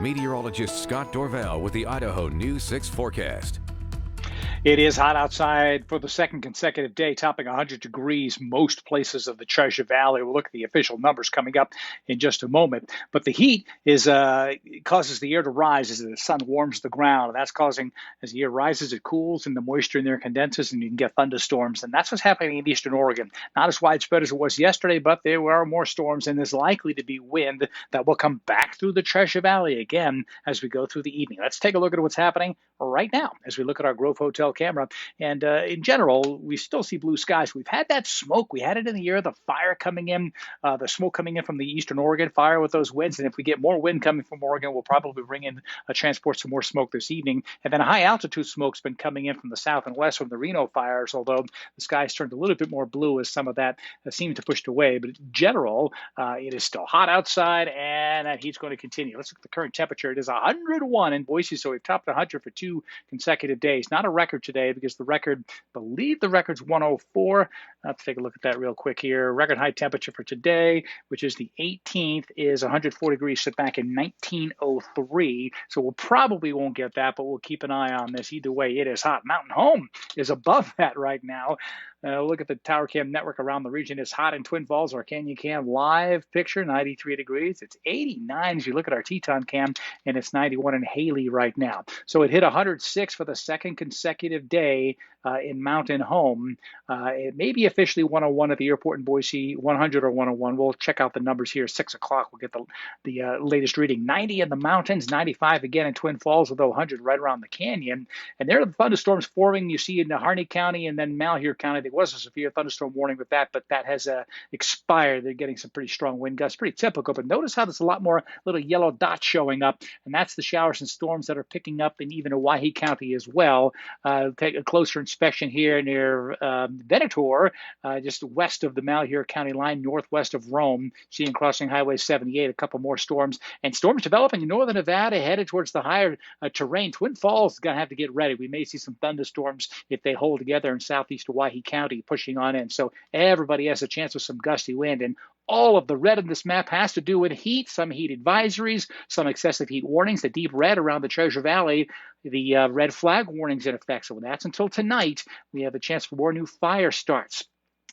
Meteorologist Scott Dorval with the Idaho News 6 forecast. It is hot outside for the second consecutive day, topping 100 degrees most places of the Treasure Valley. We'll look at the official numbers coming up in just a moment. But the heat causes the air to rise as the sun warms the ground. And that's causing, as the air rises, it cools and the moisture in there condenses and you can get thunderstorms. And that's what's happening in eastern Oregon. Not as widespread as it was yesterday, but there are more storms and there's likely to be wind that will come back through the Treasure Valley again as we go through the evening. Let's take a look at what's happening right now as we look at our Grove Hotel camera. And in general, we still see blue skies. We've had that smoke. We had it in the air, the fire coming in, the smoke coming in from the eastern Oregon fire with those winds. And if we get more wind coming from Oregon, we'll probably bring in transport some more smoke this evening. And then a high altitude smoke's been coming in from the south and west from the Reno fires, although the skies turned a little bit more blue as some of that seemed to push away. But in general, it is still hot outside and that heat's going to continue. Let's look at the current temperature. It is 101 in Boise, so we've topped 100 for 2 consecutive days. Not a record today because the record, I believe the record's 104. Let's take a look at that real quick here. Record high temperature for today, which is the 18th, is 104 degrees set back in 1903. So we'll probably won't get that, but we'll keep an eye on this. Either way, it is hot. Mountain Home is above that right now. Look at the Tower Cam network around the region. It's hot in Twin Falls. Our Canyon Cam live picture, 93 degrees. It's 89 as you look at our Teton Cam, and it's 91 in Haley right now. So it hit 106 for the second consecutive day in Mountain Home. It may be officially 101 at the airport in Boise, 100 or 101. We'll check out the numbers here. 6 o'clock, we'll get the latest reading. 90 in the mountains, 95 again in Twin Falls, although 100 right around the canyon. And there are the thunderstorms forming. You see in the Harney County and then Malheur County. There was a severe thunderstorm warning with that, but that has expired. They're getting some pretty strong wind gusts, pretty typical. But notice how there's a lot more little yellow dots showing up, and that's the showers and storms that are picking up in even Owyhee County as well. Take a closer inspection here near Venator, just west of the Malheur County line, northwest of Rome, seeing crossing Highway 78, a couple more storms. And storms developing in northern Nevada headed towards the higher terrain. Twin Falls is going to have to get ready. We may see some thunderstorms if they hold together in southeast Owyhee County, pushing on in. So everybody has a chance of some gusty wind. And all of the red in this map has to do with heat, some heat advisories, some excessive heat warnings. The deep red around the Treasure Valley, the red flag warnings in effect. So that's until tonight. We have a chance for more new fire starts.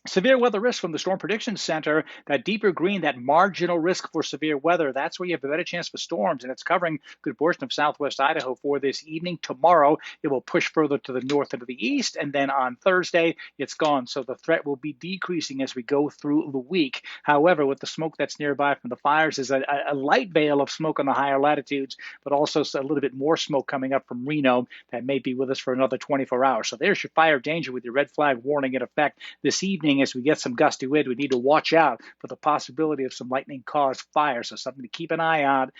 Severe weather risk from the Storm Prediction Center, that deeper green, that marginal risk for severe weather, that's where you have a better chance for storms, and it's covering a good portion of southwest Idaho for this evening. Tomorrow, it will push further to the north and to the east, and then on Thursday, it's gone. So the threat will be decreasing as we go through the week. However, with the smoke that's nearby from the fires is a light veil of smoke on the higher latitudes, but also a little bit more smoke coming up from Reno that may be with us for another 24 hours. So there's your fire danger with your red flag warning in effect this evening. As we get some gusty wind, we need to watch out for the possibility of some lightning-caused fire, so something to keep an eye on.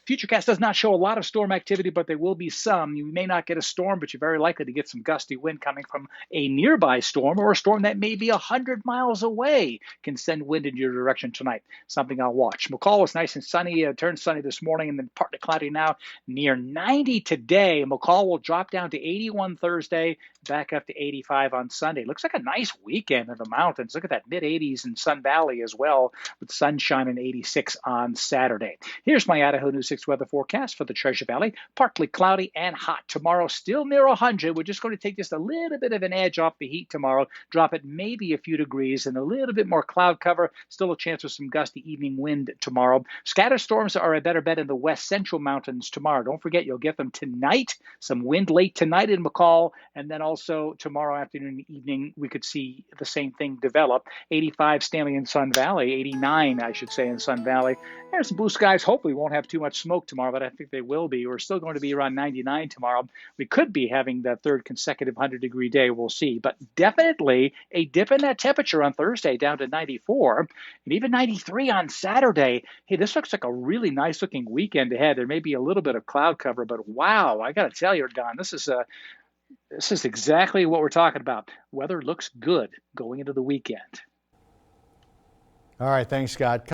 Futurecast does not show a lot of storm activity, but there will be some. You may not get a storm, but you're very likely to get some gusty wind coming from a nearby storm or a storm that may be 100 miles away can send wind in your direction tonight. Something I'll watch. McCall was nice and sunny, turned sunny this morning, and then partly cloudy now, near 90 today. McCall will drop down to 81 Thursday, back up to 85 on Sunday. Looks like a nice weekend in the mountains. Look at that, mid-80s in Sun Valley as well, with sunshine and 86 on Saturday. Here's my Idaho News 6 weather forecast for the Treasure Valley. Partly cloudy and hot. Tomorrow, still near 100. We're just going to take just a little bit of an edge off the heat tomorrow, drop it maybe a few degrees, and a little bit more cloud cover. Still a chance of some gusty evening wind tomorrow. Scattered storms are a better bet in the west central mountains tomorrow. Don't forget, you'll get them tonight. Some wind late tonight in McCall, and then also tomorrow afternoon and evening, we could see the same thing develop. 85 Stanley in Sun Valley, 89, I should say, in Sun Valley. There's some blue skies. Hopefully, we won't have too much smoke tomorrow, but I think they will be. We're still going to be around 99 tomorrow. We could be having that third consecutive 100-degree day. We'll see. But definitely a dip in that temperature on Thursday down to 94 and even 93 on Saturday. Hey, this looks like a really nice-looking weekend ahead. There may be a little bit of cloud cover, but wow, I got to tell you, Don, this is exactly what we're talking about. Weather looks good going into the weekend. All right, thanks, Scott.